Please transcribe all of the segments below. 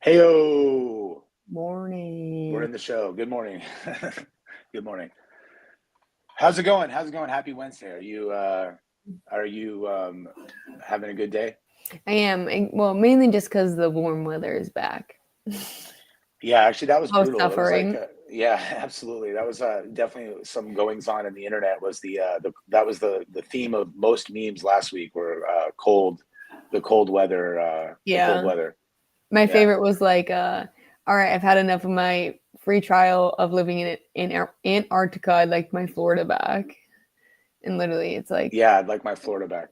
Heyo, we're Morning. in the show. Good morning. Good morning. How's it going? How's it going? Happy Wednesday. Are you having a good day? I am. Well, mainly just because the warm weather is back. Yeah, actually that was I was brutal. It was like suffering. yeah, absolutely. That was definitely some goings on in the internet was the that was the theme of most memes last week were the cold weather the cold Yeah. weather. My Yeah. favorite was like, all right, I've had enough of my free trial of living in Antarctica. I'd like my Florida back. And literally, it's like Yeah, I'd like my Florida back.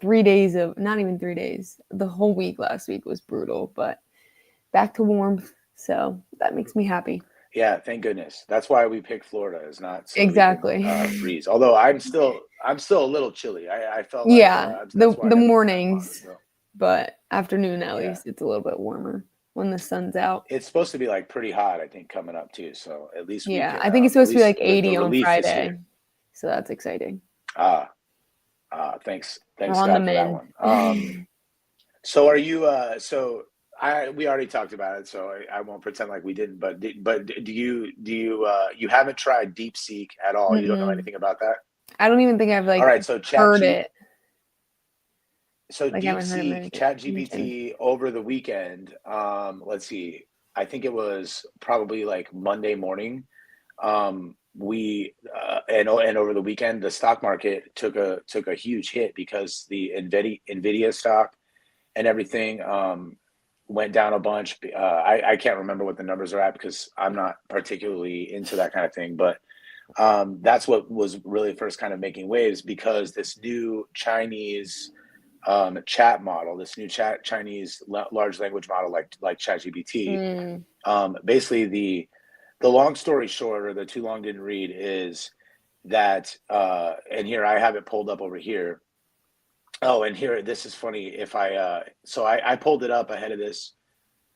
3 days of, not even 3 days. The whole week last week was brutal, but back to warmth. So that makes me happy. Yeah, thank goodness. That's why we picked Florida is not so we could Exactly. freeze. Although I'm still a little chilly. I felt like Yeah. that's The why I the got the cap on. mornings, So but afternoon at yeah, least it's a little bit warmer when the sun's out. it's supposed to be like pretty hot. I think coming up too. So at least we Yeah, can I think it's at supposed to be least like the 80 on relief is Friday, here. so that's exciting. Ah We're thanks on the God for that mend. one. So are you so I we already talked about it, so I won't pretend like we didn't. But do you you haven't tried DeepSeek at all? You don't know Mm-mm. anything about that? I don't even think I've All like right, so heard it. Like I haven't heard DeepSeek, of mentioned. ChatGPT over the weekend, let's see, I think it was probably like Monday morning. We and over the weekend, the stock market took a huge hit because the Nvidia stock and everything went down a bunch. I can't remember what the numbers are at because I'm not particularly into that kind of thing, but that's what was really first kind of making waves because this new Chinese chat model, this new Chinese large language model like ChatGPT. Mm. Basically, the long story short, or the too long didn't read, is that and here I have it pulled up over here. Oh, and here this is funny. If I so I pulled it up ahead of this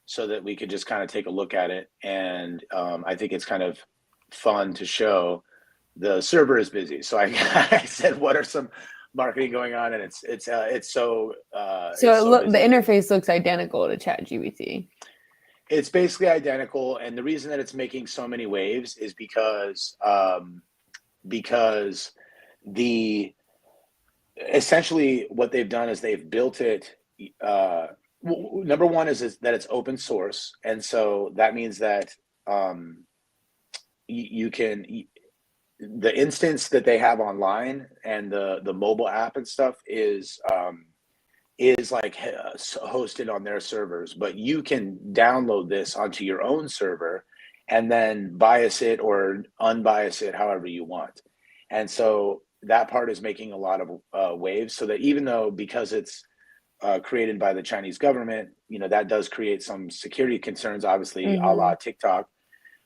so that we could just kind of take a look at it, and I think it's kind of fun to show. The server is busy, so I, I said, "What are some marketing going on?" And So it's so the busy. interface looks identical to ChatGPT. It's basically identical, and the reason that it's making so many waves is because the essentially what they've done is they've built it. Uh, Number one is that it's open source, and so that means that um, you can the instance that they have online and the mobile app and stuff is like hosted on their servers, but you can download this onto your own server and then bias it or unbias it however you want. And so that part is making a lot of waves. So that even though because it's created by the Chinese government, that does create some security concerns, obviously, a Mm-hmm. la TikTok.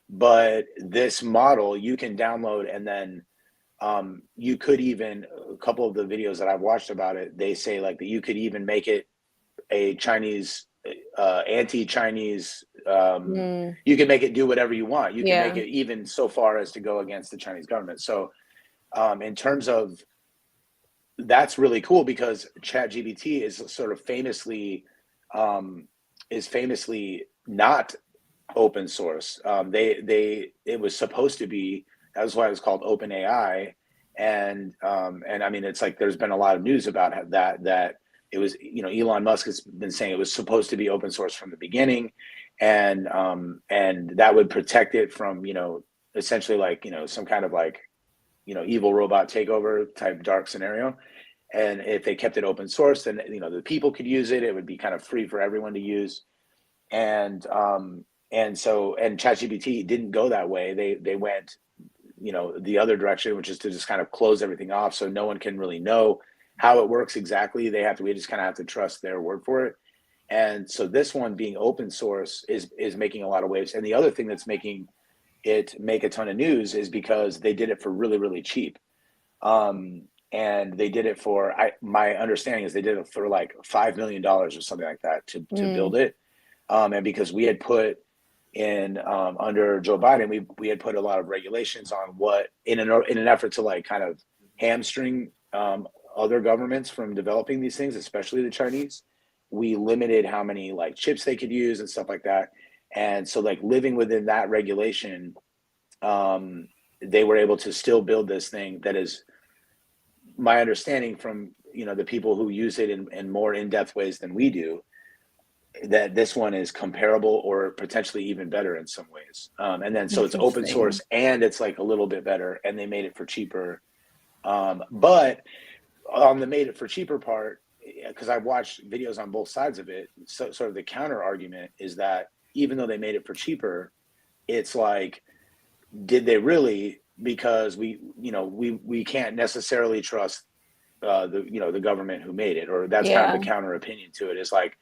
But this model you can download and then you could even a couple of the videos that I've watched about it, they say like that you could even make it a Chinese anti-Chinese. Mm. You can make it do whatever you want. You can make Yeah. it even so far as to go against the Chinese government. So in terms of that's really cool because ChatGPT um, is famously not open source. They it was supposed to be. That's why it was called Open AI, and I mean it's like there's been a lot of news about that it was Elon Musk has been saying it was supposed to be open source from the beginning, and that would protect it from essentially like some kind of like evil robot takeover type dark scenario. And if they kept it open source, then the people could use it. It would be kind of free for everyone to use and ChatGPT didn't go that way. They went the other direction, which is to just kind of close everything off, so no one can really know how it works exactly. We just kind of have to trust their word for it. And so this one being open source is making a lot of waves. And the other thing that's making it make a ton of news is because they did it for really really cheap. And they did it for my understanding is they did it for like $5 million or something like that to Mm. build it. And because we had put in under Joe Biden, we had put a lot of regulations on what in an effort to like kind of hamstring other governments from developing these things, especially the Chinese. we limited how many like chips they could use and stuff like that. And so like living within that regulation, they were able to still build this thing that is, my understanding from, the people who use it in more in-depth ways than we do, that this one is comparable or potentially even better in some ways. And then so it's open source and it's like a little bit better, and they made it for cheaper. But on the made it for cheaper part, because I've watched videos on both sides of it, so sort of the counter argument is that even though they made it for cheaper, it's like, did they really? Because we can't necessarily trust the government who made it, or that's kind of the counter opinion to it. Is like,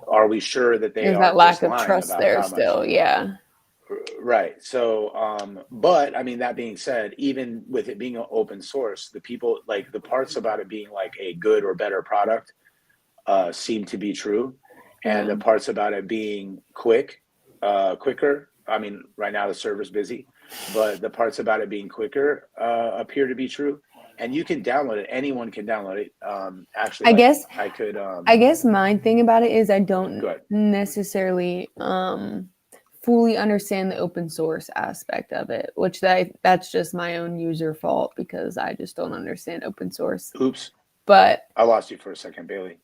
are we sure that they There's are that lack just of lying trust about there how still, much? yeah. Right. So, but I mean, that being said, even with it being open source, the people, like the parts about it being like a good or better product seem to be true. And the parts about it being quicker, I mean, right now the server's busy, but the parts about it being quicker appear to be true. And you can download it. Anyone can download it. Actually, I guess I could. I guess my thing about it is I don't Go ahead. necessarily fully understand the open source aspect of it, which that's just my own user fault because I just don't understand open source. Oops. But I lost you for a second, Bailey.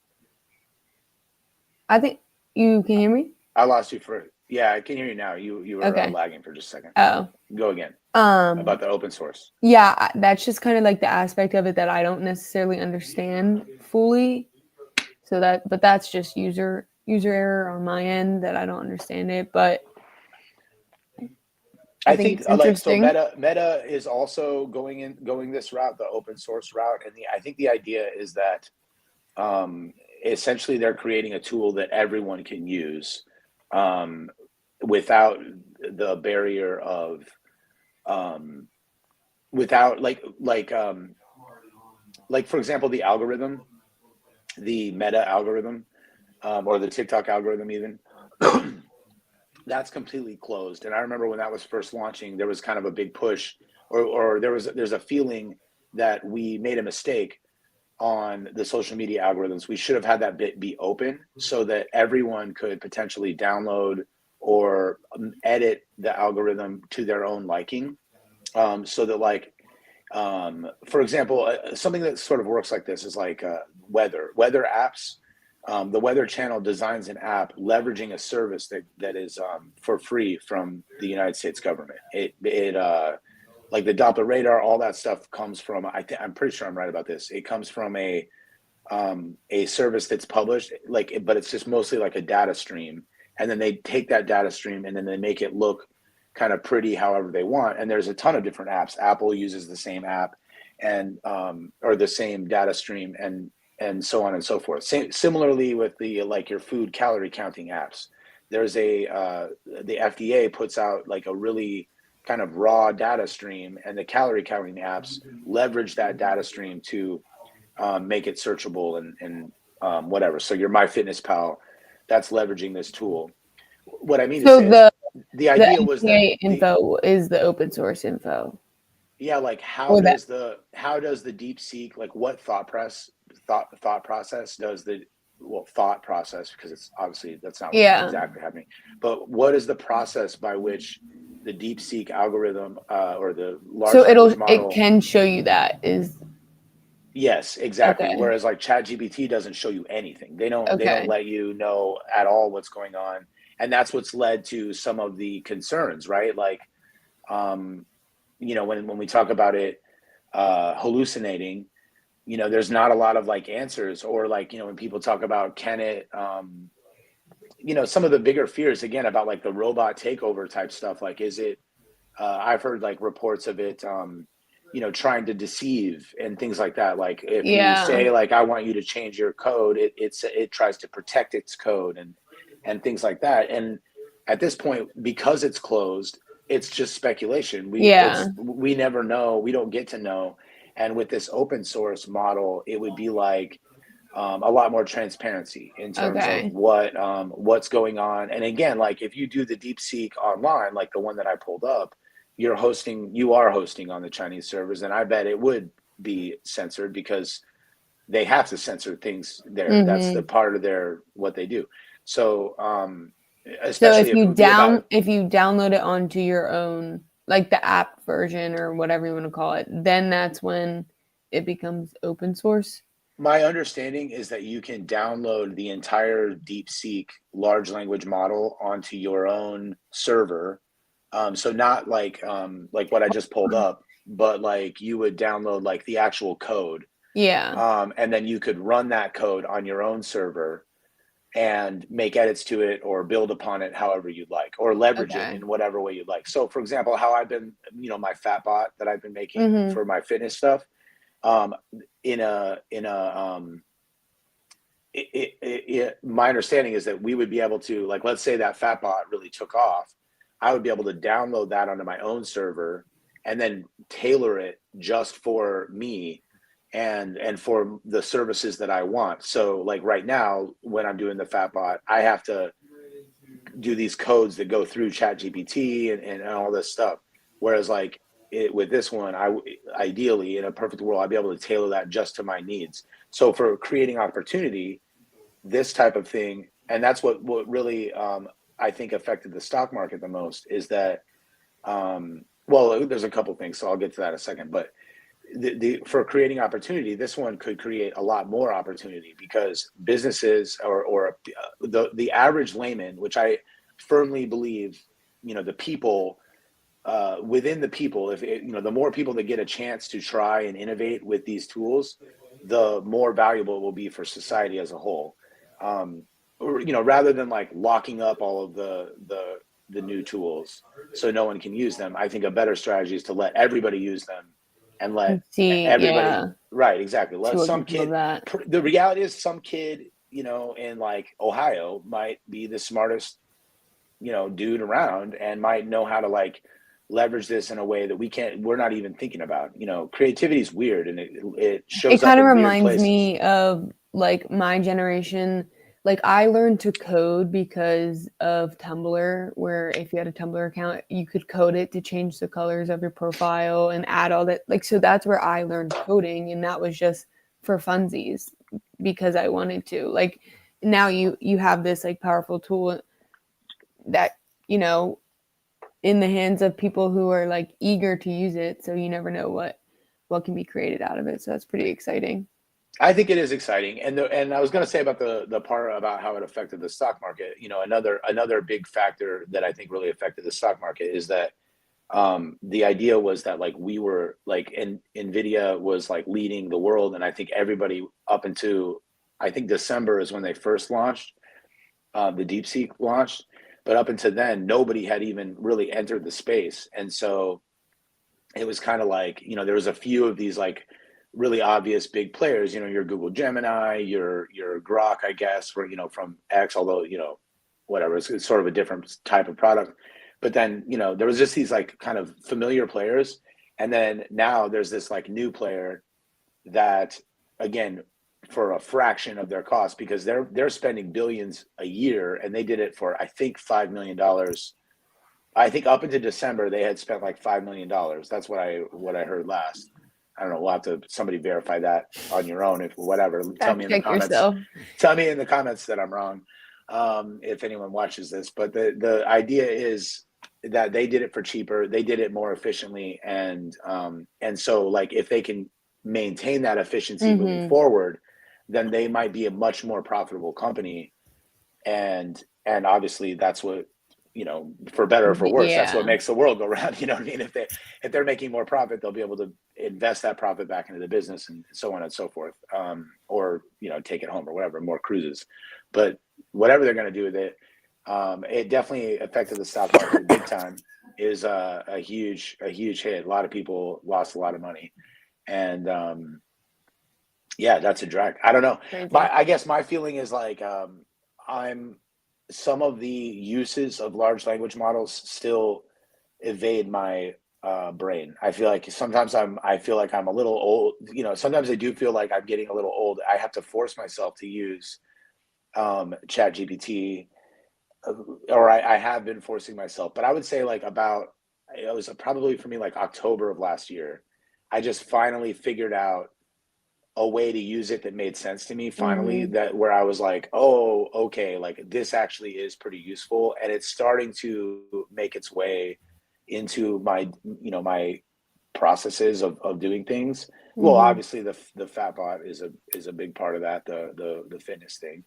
I think you can hear me. I lost you for. Yeah, I can hear you now. You were lagging for just a second. Oh, go again. About the open source. Yeah, that's just kind of like the aspect of it that I don't necessarily understand fully. So but that's just user error on my end that I don't understand it. But I think it's interesting. So Meta is also going this route, the open source route, and I think the idea is that essentially they're creating a tool that everyone can use without the barrier of without like for example the algorithm, the Meta algorithm, or the TikTok algorithm even. That's completely closed. And I remember when that was first launching, there was kind of a big push, or there's a feeling that we made a mistake on the social media algorithms. We should have had that bit be open so that everyone could potentially download or edit the algorithm to their own liking. So that like, for example, something that sort of works like this is like weather apps. The Weather Channel designs an app leveraging a service that is for free from the United States government. It like the Doppler radar, all that stuff comes from. I'm pretty sure I'm right about this. It comes from a service that's published, but it's just mostly like a data stream, and then they take that data stream and then they make it look kind of pretty however they want. And there's a ton of different apps. Apple uses the same app, and or the same data stream, and so on and so forth. Similarly with the like your food calorie counting apps, there's the FDA puts out like a really kind of raw data stream, and the calorie counting apps leverage that data stream to make it searchable and whatever. So your MyFitnessPal, that's leveraging this tool. What I mean to say is the idea was that info is the open source info. Yeah, like how does the DeepSeek, like what thought process does thought process, because it's obviously that's not what's exactly happening, but what is the process by which the DeepSeek algorithm or the large language model, it can show you that is. Yes, exactly. Okay. Whereas like ChatGPT doesn't show you anything. They don't let you know at all what's going on, and that's what's led to some of the concerns, right? Like, when we talk about it hallucinating, there's not a lot of like answers, or like, when people talk about can it, some of the bigger fears again about like the robot takeover type stuff, like is it, I've heard like reports of it, trying to deceive and things like that. Like if you say like, I want you to change your code, it tries to protect its code and things like that. And at this point, because it's closed, it's just speculation. We never know. We don't get to know. And with this open source model, it would be like a lot more transparency in terms of what's going on. And again, like if you do the DeepSeek online, like the one that I pulled up, you are hosting on the Chinese servers, and I bet it would be censored because they have to censor things there. That's the Mm-hmm. part of their what they do. So So especially if it would be about if you download it onto your own, like the app version or whatever you want to call it, then that's when it becomes open source. my understanding is that you can download the entire DeepSeek large language model onto your own server. So not like what I just pulled up, but like you would download like the actual code, Yeah. and then you could run that code on your own server and make edits to it or build upon it however you'd like, or leverage it Okay. in whatever way you'd like. So, for example, how I've been, my fat bot that I've been making Mm-hmm. for my fitness stuff, um, my understanding is that we would be able to, like, let's say that fat bot really took off, I would be able to download that onto my own server and then tailor it just for me and for the services that I want. So like right now, when I'm doing the fat bot, I have to do these codes that go through chat GPT and all this stuff. Whereas like with this one, ideally in a perfect world, I'd be able to tailor that just to my needs. So for creating opportunity, this type of thing, and that's what really I think affected the stock market the most is that well, there's a couple things, so I'll get to that in a second. But the for creating opportunity, this one could create a lot more opportunity because businesses or the average layman, which I firmly believe, the people within the people, if the more people that get a chance to try and innovate with these tools, the more valuable it will be for society as a whole. Or rather than like locking up all of the new tools so no one can use them, I think a better strategy is to let everybody use them and let See, everybody, yeah. right, exactly, See let what some can come of kid. that. The reality is some kid in like Ohio might be the smartest dude around and might know how to like leverage this in a way that we're not even thinking about. Creativity is weird and it It shows up kind of in weird reminds places. me of like my generation. Like I learned to code because of Tumblr, where if you had a Tumblr account, you could code it to change the colors of your profile and add all that. Like, so that's where I learned coding, and that was just for funsies because I wanted to. Like now you have this like powerful tool that, you know, in the hands of people who are like eager to use it, so you never know what can be created out of it. So that's pretty exciting. I think it is exciting, and I was going to say about the part about how it affected the stock market. Another big factor that I think really affected the stock market is that the idea was that like we were like, Nvidia was like leading the world, and I think everybody up into I think December is when they first launched, the DeepSeek launched, but up until then nobody had even really entered the space, and so it was kind of like there was a few of these like really obvious big players, your Google Gemini, your Grok, I guess, from X, although whatever, it's sort of a different type of product. But then there was just these like kind of familiar players, and then now there's this like new player that, again, for a fraction of their cost, because they're spending billions a year, and they did it for I think $5 million. I think up into December they had spent like $5 million. That's what I heard last. I don't know. We'll have to somebody verify that on your own, if whatever. Tell me Fact in the check comments. yourself. Tell me in the comments that I'm wrong, if anyone watches this. But the idea is that they did it for cheaper. They did it more efficiently, and so like if they can maintain that efficiency moving Mm-hmm. forward, then they might be a much more profitable company. And obviously that's what, for better or for worse, that's what Yeah. makes the world go round. You know what I mean? If they're making more profit, they'll be able to invest that profit back into the business and so on and so forth, or take it home or whatever, more cruises. But whatever they're going to do with it, it definitely affected the stock market big time. Is a huge hit. A lot of people lost a lot of money, and yeah, that's a drag. I don't know. Crazy. I guess my feeling is like, I'm some of the uses of large language models still evade my brain. I feel like sometimes I feel like I'm a little old. Sometimes I do feel like I'm getting a little old. I have to force myself to use Chat GPT, or I have been forcing myself. But I would say like about, it was probably for me like October of last year, I just finally figured out a way to use it that made sense to me finally, Mhm. that where I was like, oh, okay, like this actually is pretty useful, and it's starting to make its way into my, my processes of doing things. Well, Mhm. obviously the Fatbot is a big part of that, the fitness thing.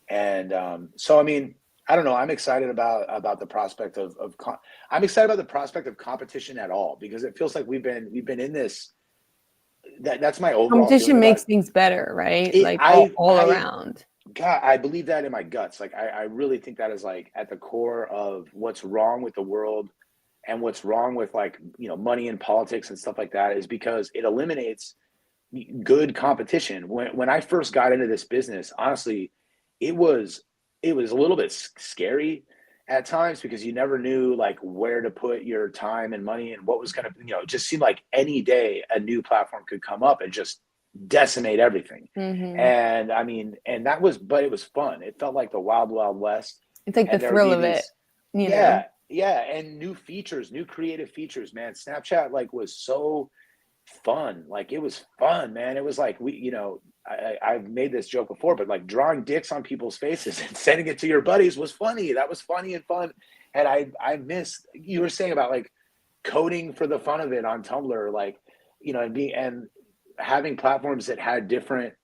And so I mean, I don't know, I'm excited about the prospect I'm excited about the prospect of competition at all, because it feels like we've been in this. That's my overall feeling Competition about makes things better, right? it. Like I all I around. God, I believe that in my guts. Like I really think that is like at the core of what's wrong with the world, and what's wrong with, like, money and politics and stuff like that, is because it eliminates good competition. When I first got into this business, honestly, it was it was a little bit scary at times, because you never knew like where to put your time and money, and what was going to, it just seemed like any day a new platform could come up and just decimate everything. Mhm. And I mean, and that was, but it was fun. It felt like the wild, wild west. It's like the And there would thrill be of it, these, you know? yeah, yeah, and new features, new creative features, man. Snapchat like was so fun. Like it was fun, man. It was like I've made this joke before, but like drawing dicks on people's faces and sending it to your buddies was funny. That was funny and fun. And I miss, you were saying about like coding for the fun of it on Tumblr, like, and having platforms that had different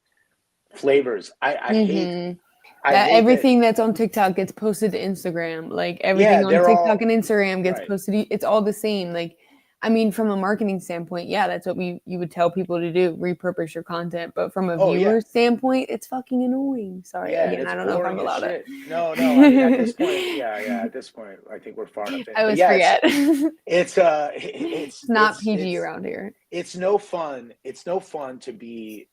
flavors. Mhm. I That hate that. everything that's on TikTok gets posted to Instagram. Like Yeah, everything on they're TikTok all and Instagram gets right. posted. It's all the same. Like, I mean, from a marketing standpoint, yeah, that's what you would tell people to do, repurpose your content. But from a Oh yeah. viewer standpoint, it's fucking annoying. Sorry, Yeah, and again, it's I don't know if I'm boring as allowed shit. No, no, I mean at this point, to. yeah, yeah, at this point, I think we're far enough in. I But always yeah, forget. It's it's not PG around here. it's no fun. It's no fun to be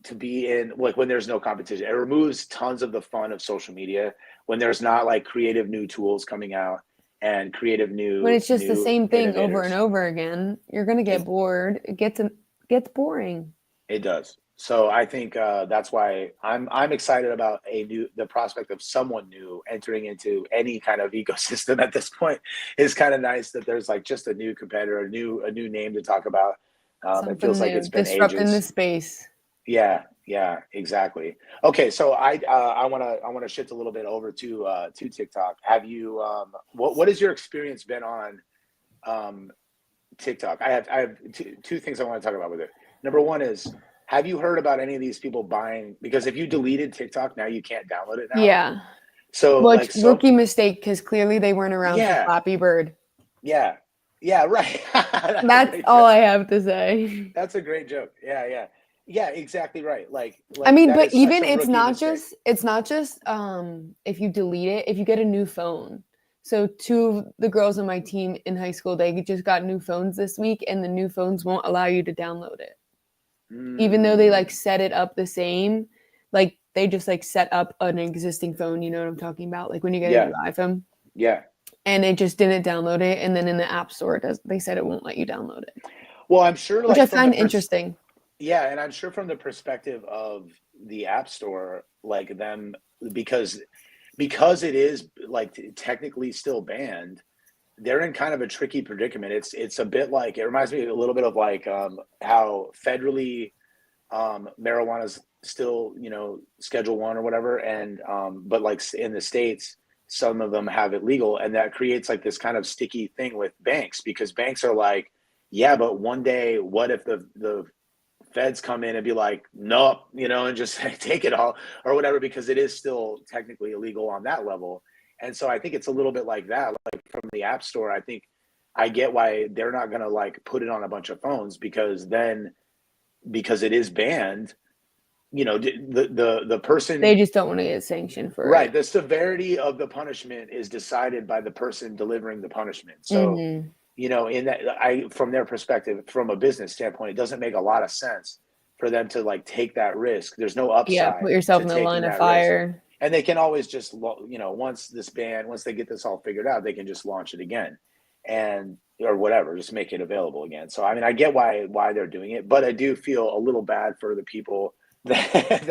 in, like, when there's no competition. It removes tons of the fun of social media when there's not like creative new tools coming out, and creative When new it's just the new same thing over and innovators. over again, you're gonna get It bored. Gets boring. it does. So I think that's why I'm excited about the prospect of someone new entering into any kind of ecosystem at this point. It's kind of nice that there's like just a new competitor, a new name to talk about. It Something feels like new, it's been disrupting the ages. space. Yeah, yeah, exactly. Okay, so I wanna shift a little bit over to TikTok. Have you what has your experience been on um TikTok? I have two things I want to talk about with it. Number one is, have you heard about any of these people buying? Because if you deleted TikTok, now you can't download it now. Yeah. So Which like rookie mistake because clearly they weren't around for yeah, Flappy Bird. yeah, yeah, right. That's a That's great all joke. I have to say. That's a great joke. Yeah, yeah, yeah. Exactly right. I Like mean, that but is such even a rookie mistake. it's not just if you delete it, if you get a new phone. So two of the girls on my team in high school, they just got new phones this week and the new phones won't allow you to download it. Even though they like Mm, set it up the same, like they just like set up an existing phone, you know what I'm talking about? Like when you get a yeah, new iPhone yeah. and it just didn't download it and then in the app store it does they said it won't let you download it, Well, I'm sure, which I like from the find interesting. yeah, and I'm sure from the perspective of the App Store, like them, because it is like technically still banned. They're in kind of a tricky predicament. It's a bit like, it reminds me a little bit of like how federally marijuana's still, Schedule 1 or whatever, and but like in the states, some of them have it legal, and that creates like this kind of sticky thing with banks, because banks are like, yeah, but one day, what if the feds come in and be like, nope, and just take it all or whatever, because it is still technically illegal on that level. And so I think it's a little bit like that, like from the App Store. I think I get why they're not going to like put it on a bunch of phones, because then, because it is banned, the They person, just don't want to get sanctioned for it. right, the severity of the punishment is decided by the person delivering the punishment. So, Hmm. in that, from their perspective, from a business standpoint, it doesn't make a lot of sense for them to like take that risk. There's no Yeah, put upside yourself to in the taking line of that risk. fire. And they can always just, once they get this all figured out, they can just launch it again, and or whatever, just make it available again. So I mean, I get why they're doing it, but I do feel a little bad for the people that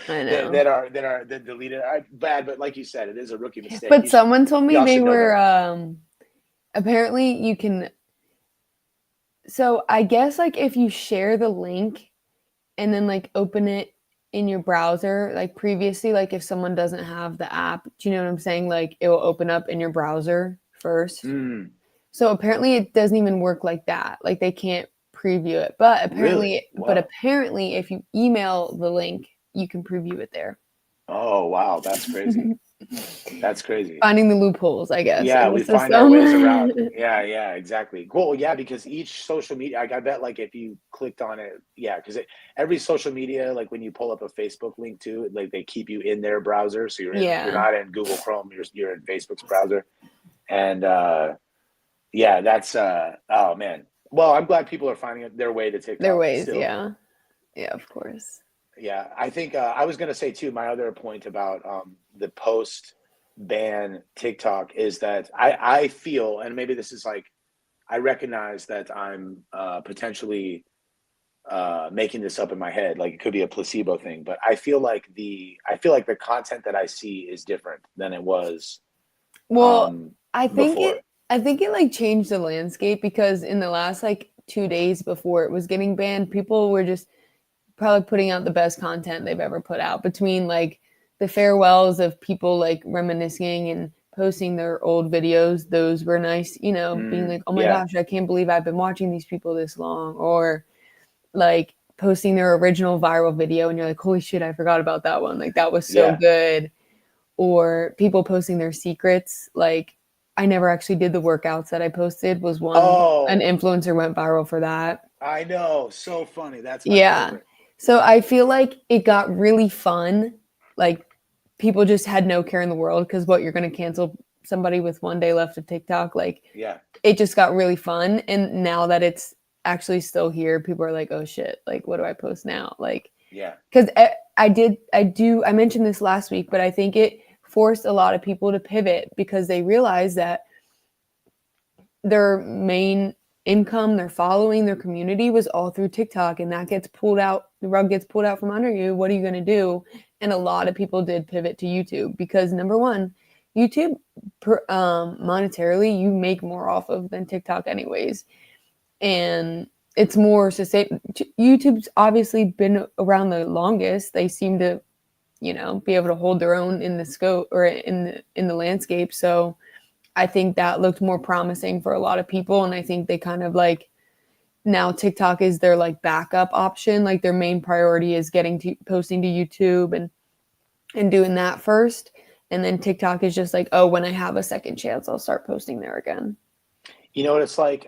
I know. that deleted it. Bad, but like you said, it is a rookie mistake. But someone told me Y'all they should know were better. apparently you can, so I guess like if you share the link and then like open it in your browser. Like previously, like if someone doesn't have the app, do you know what I'm saying? Like it will open up in your browser first. Mm, So apparently it doesn't even work like that. Like they can't preview it. really? But Wow. apparently if you email the link, you can preview it there. Oh, wow. That's crazy. That's crazy. Finding the loopholes, I guess, Yeah, in the we find our ways system. around. Yeah, yeah, exactly. Cool. Yeah, because each social media, I bet like if you clicked on it, yeah, because every social media, like when you pull up a Facebook link to it, like they keep you in their browser, so you're Yeah, not in Google Chrome, you're in Facebook's browser, and yeah, that's oh man. Well, I'm glad people are finding their way to their TikTok ways. still. Yeah, yeah, of course. Yeah, I think I was going to say too. My other point about the post ban TikTok is that I feel, and maybe this is like I recognize that I'm potentially making this up in my head, like it could be a placebo thing, but I feel like the content that I see is different than it was Well, um, I think before. it I think it like changed the landscape because in the last like 2 days before it was getting banned, people were just probably putting out the best content they've ever put out between like the farewells of people like reminiscing and posting their old videos. Those were nice, you know, being like, oh my Yeah, gosh, I can't believe I've been watching these people this long. Or like posting their original viral video and you're like, holy shit, I forgot about that one. Like that was so yeah. good. Or people posting their secrets. Like I never actually did the workouts that I posted was one. An Oh, influencer went viral for that. I know. So funny. That's my Yeah. favorite. So I feel like it got really fun. Like people just had no care in the world because what you're going to cancel somebody with 1 day left of TikTok. Like Yeah, it just got really fun. And now that it's actually still here, people are like, oh shit, like what do I post now? Like, yeah. because I mentioned this last week, but I think it forced a lot of people to pivot because they realized that their main income, their following, their community was all through TikTok, and that gets pulled out. The rug gets pulled out from under you. What are you going to do? And a lot of people did pivot to YouTube because number one, YouTube, monetarily, you make more off of than TikTok, anyways, and it's more sustainable. YouTube's obviously been around the longest. They seem to, you know, be able to hold their own in the scope or in the landscape. So I think that looked more promising for a lot of people. And I think they kind of like now TikTok is their like backup option. Like their main priority is getting to posting to YouTube and doing that first. And then TikTok is just like, oh, when I have a second chance, I'll start posting there again. You know what it's like?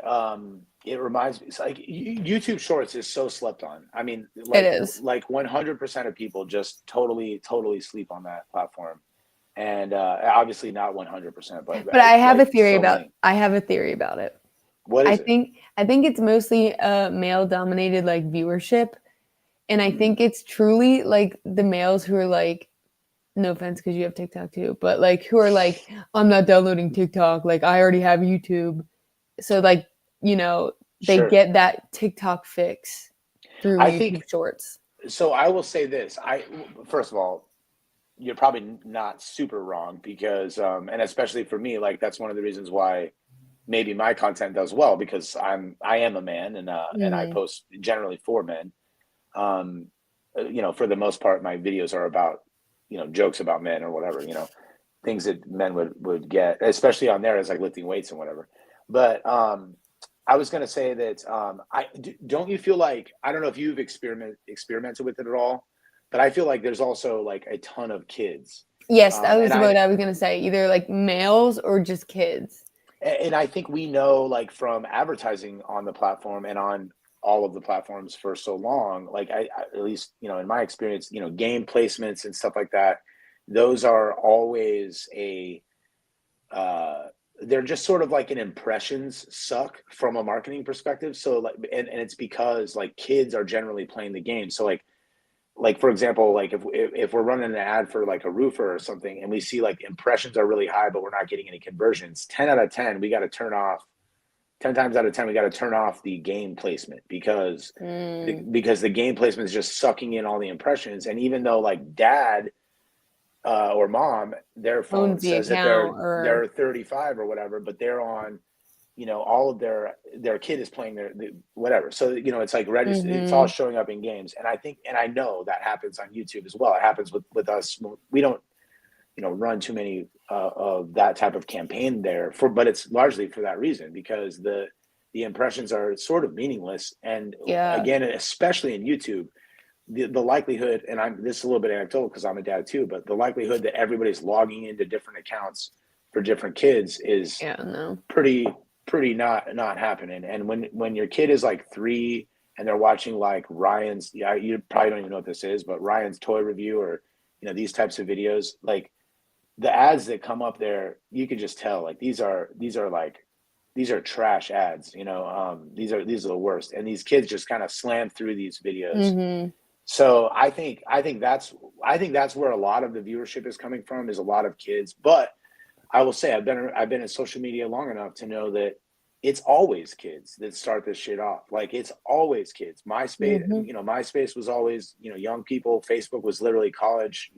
It reminds me. It's like YouTube Shorts is so slept on. I mean, It is. like 100% of people just totally sleep on that platform, and obviously not 100%, but But like so many. I have a theory about it. What is it? I think it's mostly a male dominated like viewership. And I Mm, think it's truly like the males who are like, no offense because you have TikTok too, but like who are like, I'm not downloading TikTok. Like I already have YouTube. So like, you know, they sure. get that TikTok fix through I YouTube think shorts. so. I will say this. I first of all, you're probably not super wrong because, and especially for me, like that's one of the reasons why maybe my content does well because I am a man and I Mm, post generally for men. Um, you know, for the most part, my videos are about jokes about men or whatever, things that men would get, especially on there as like lifting weights and whatever. But I was going to say that don't you feel like I don't know if you've experimented with it at all, but I feel like there's also like a ton of kids, yes, that and was what I was gonna say. Either like males or just kids. I think we know, like from advertising on the platform and on all of the platforms for so long, like at least in my experience, game placements and stuff like that, those are always a uh, they're just sort of like an impressions suck from a marketing perspective. So like, and it's because like kids are generally playing the game. So like for example, like if we're running an ad for like a roofer or something and we see like impressions are really high but we're not getting any conversions, 10 out of 10 we got to turn off 10 times out of 10 we got to turn off the game placement because Mm, the game placement is just sucking in all the impressions. And even though like dad or mom, their phone owns the says that account or they're 35 or whatever, but they're on all of their kid is playing whatever. So, it's like registered, it's all Mhm. showing up in games. And I know that happens on YouTube as well. It happens with us. We don't, run too many of that type of campaign there but it's largely for that reason, because the impressions are sort of meaningless. And Yeah. again, especially in YouTube, the likelihood, and this is a little bit anecdotal because I'm a dad too, but the likelihood that everybody's logging into different accounts for different kids is Yeah, no. pretty not happening. And when your kid is like 3 and they're watching like Ryan's, yeah, you probably don't even know what this is, but Ryan's toy review, or these types of videos, like the ads that come up there, you can just tell like these are trash ads. These are the worst, and these kids just kind of slam through these videos. Mhm. So I think that's where a lot of the viewership is coming from, is a lot of kids. But I will say I've been in social media long enough to know that it's always kids that start this shit off. Like, it's always kids. Mhm. MySpace was always, young people. Facebook was literally college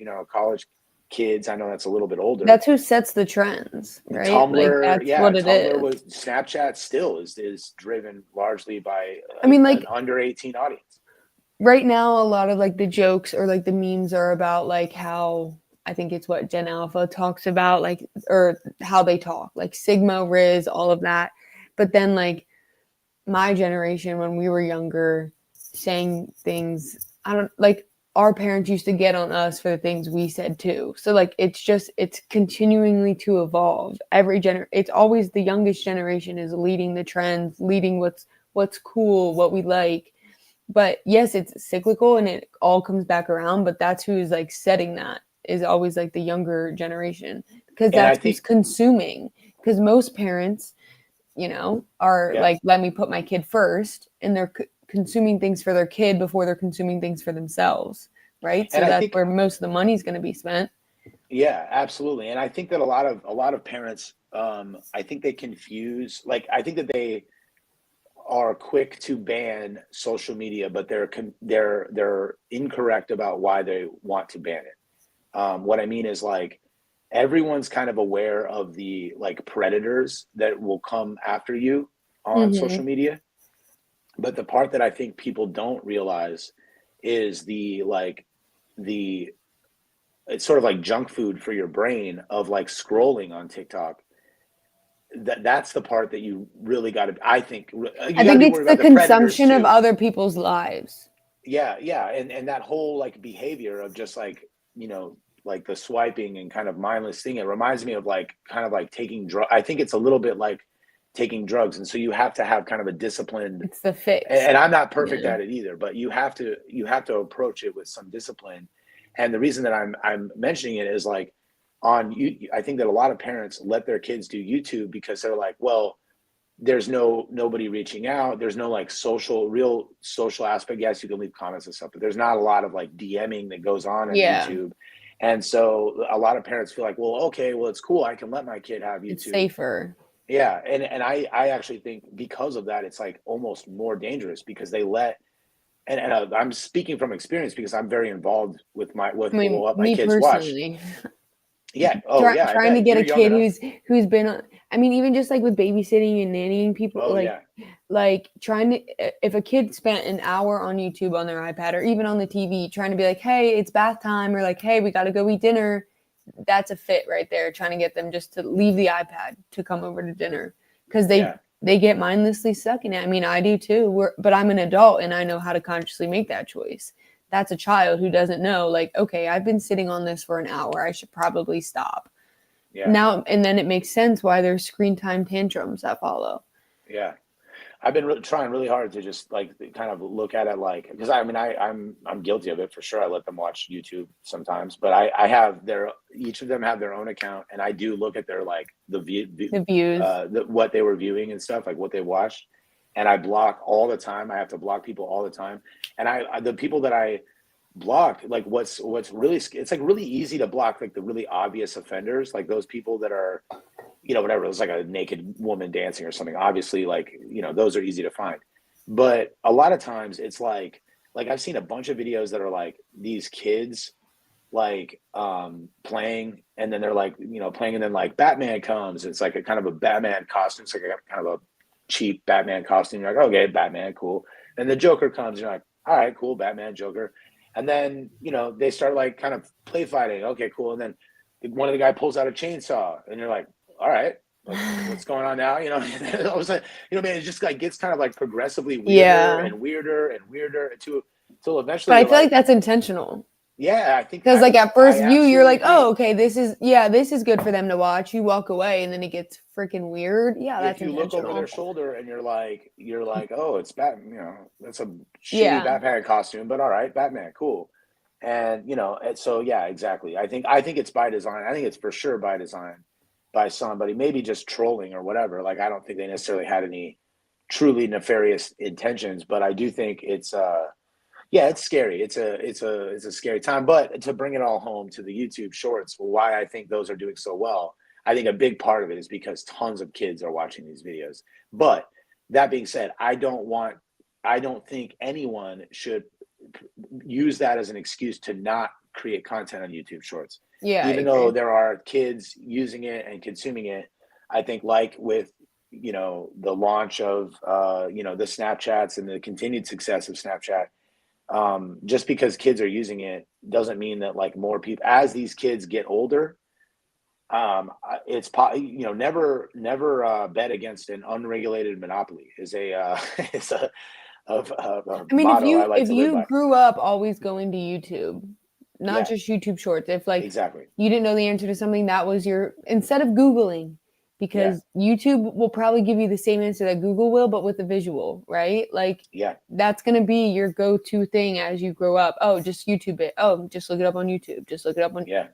kids. I know that's a little bit older. That's who sets the trends, right? Like, Tumblr, that's yeah, what it Tumblr is. was Snapchat still is driven largely by I mean, an like, under 18 audience. right now, a lot of, like, the jokes or, like, the memes are about, like, how I think it's what Gen Alpha talks about, like, or how they talk, like Sigma, Riz, all of that. But then, like, my generation, when we were younger, saying things, I don't like, our parents used to get on us for the things we said too. So, like, it's continually to evolve. It's always the youngest generation is leading the trends, leading what's cool, what we like. But yes, it's cyclical and it all comes back around, but that's who's like setting that, is always like the younger generation, because And I that's who's think, consuming. Because most parents, are yeah. like, let me put my kid first, and they're consuming things for their kid before they're consuming things for themselves, right? And So I that's think, where most of the money's going to be spent. yeah, absolutely. And I think that a lot of parents, I think they confuse, like, I think that they are quick to ban social media, but they're incorrect about why they want to ban it. What I mean is, like, everyone's kind of aware of the like predators that will come after you on social Hmm. media, but the part that I think people don't realize is the it's sort of like junk food for your brain of like scrolling on TikTok. That's the part that you really got to. I think you I got to think be it's worried the about the predators consumption of too. other people's lives. Yeah, yeah, and that whole like behavior of just like, like the swiping and kind of mindless thing. It reminds me of like kind of like taking drug. I think it's a little bit like taking drugs, and so you have to have kind of a disciplined. It's the fix. And I'm not perfect Yeah. at it either, but you have to approach it with some discipline. And the reason that I'm mentioning it is like on you. I think that a lot of parents let their kids do YouTube because they're like, well, there's nobody reaching out. There's no like real social aspect. Yes, you can leave comments and stuff, but there's not a lot of like DMing that goes on Yeah. YouTube. And so a lot of parents feel like, well, okay, well, it's cool. I can let my kid have It's YouTube. safer. Yeah. And I actually think because of that, it's like almost more dangerous because they let, and I'm speaking from experience because I'm very involved with I mean, what my me kids watch. personally, Yeah. Oh yeah. I trying to bet get you're a young kid enough. who's been on, I mean, even just like with babysitting and nannying people, Oh yeah. like trying to, if a kid spent an hour on YouTube on their iPad or even on the TV, trying to be like, hey, it's bath time, or like, hey, we got to go eat dinner. That's a fit right there, trying to get them just to leave the iPad to come over to dinner, because Yeah. they get mindlessly stuck in it. I mean, I do too. But I'm an adult and I know how to consciously make that choice. That's a child who doesn't know, like, okay, I've been sitting on this for an hour. I should probably stop Yeah. now. And then it makes sense why there's screen time tantrums that follow. Yeah. I've been trying really hard to just like kind of look at it like, because I mean I'm guilty of it for sure. I let them watch YouTube sometimes, but I have their each of them have their own account, and I do look at their like The views. what they were viewing and stuff, like what they watched, and I block all the time. I have to block people all the time, and the people that I block, like what's really it's like really easy to block like the really obvious offenders, like those people that are, whatever, it was like a naked woman dancing or something. Obviously, like, those are easy to find. But a lot of times it's like I've seen a bunch of videos that are like these kids like playing, and then they're like, playing, and then like Batman comes. It's like a kind of a Batman costume. It's like a kind of a cheap Batman costume. You're like, okay, Batman, cool. And the Joker comes, you're like, all right, cool, Batman, Joker. And then, you know, they start like kind of play fighting. Okay, cool. And then one of the guy pulls out a chainsaw, and you're like, all right, like what's going on now? You know, all of a sudden, you know, man, it just like gets kind of like progressively weirder Yeah. and weirder and weirder until eventually But I you're feel like like, that's intentional. yeah, I think Because like at first I view, you're absolutely like, agree. oh, okay, this is good for them to watch. You walk away and then it gets freaking weird. Yeah, If that's you look over their intentional. shoulder and you're like, oh, it's Batman, you know, that's a shitty Yeah. Batman costume, but all right, Batman, cool. And you know, and so yeah, exactly. I think it's by design. I think it's for sure by design by somebody, maybe just trolling or whatever. Like I don't think they necessarily had any truly nefarious intentions, but I do think it's yeah, it's scary. It's a scary time. But to bring it all home to the YouTube shorts, why I think those are doing so well, I think a big part of it is because tons of kids are watching these videos. But that being said, I don't think anyone should use that as an excuse to not create content on YouTube Shorts. Yeah, I Even though agree. there are kids using it and consuming it, I think like with you know the launch of you know the Snapchats and the continued success of Snapchat, just because kids are using it doesn't mean that like more people as these kids get older, you know never bet against an unregulated monopoly is a is a I mean, motto I like if to live you by. grew up always going to YouTube, not Yeah, just YouTube Shorts, if like exactly. you didn't know the answer to something, that was your instead of Googling, Yeah, because YouTube will probably give you the same answer that Google will, but with a visual, right? Like yeah, that's gonna be your go-to thing as you grow up. Oh, just YouTube it. Oh, just look it up on YouTube. Just look it up on. yeah.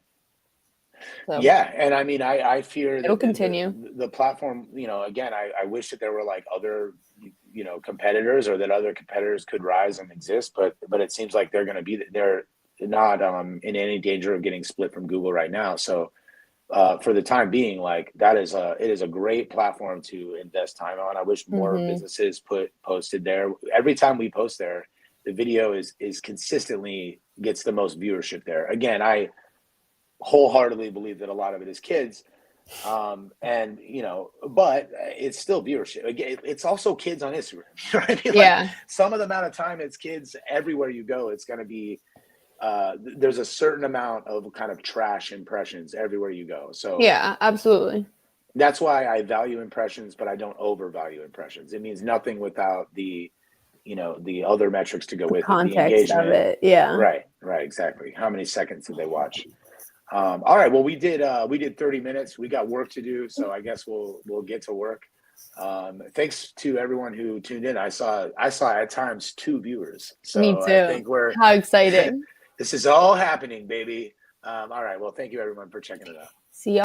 So Yeah, and I mean, I fear it'll that continue. the platform, you know, again, I wish that there were like other, you know, competitors or that other competitors could rise and exist, but it seems like they're not in any danger of getting split from Google right now. So for the time being, like that is it is a great platform to invest time on. I wish more Mm-hmm. businesses posted there. Every time we post there, the video is consistently gets the most viewership there. Again, I wholeheartedly believe that a lot of it is kids, and you know, but it's still viewership. Again, it's also kids on Instagram. You know what I mean? Like Yeah. some of the amount of time it's kids everywhere you go, it's going to be there's a certain amount of kind of trash impressions everywhere you go. So Yeah, absolutely. that's why I value impressions, but I don't overvalue impressions. It means nothing without the you know the other metrics to go The with it, the context of engagement. it. Yeah. Right, exactly. How many seconds did they watch? All right. Well, we did 30 minutes. We got work to do, so I guess we'll get to work. Thanks to everyone who tuned in. I saw at times 2 viewers, Me so I too. think we're How exciting. this is all happening, baby. All right. Well, thank you everyone for checking it out. See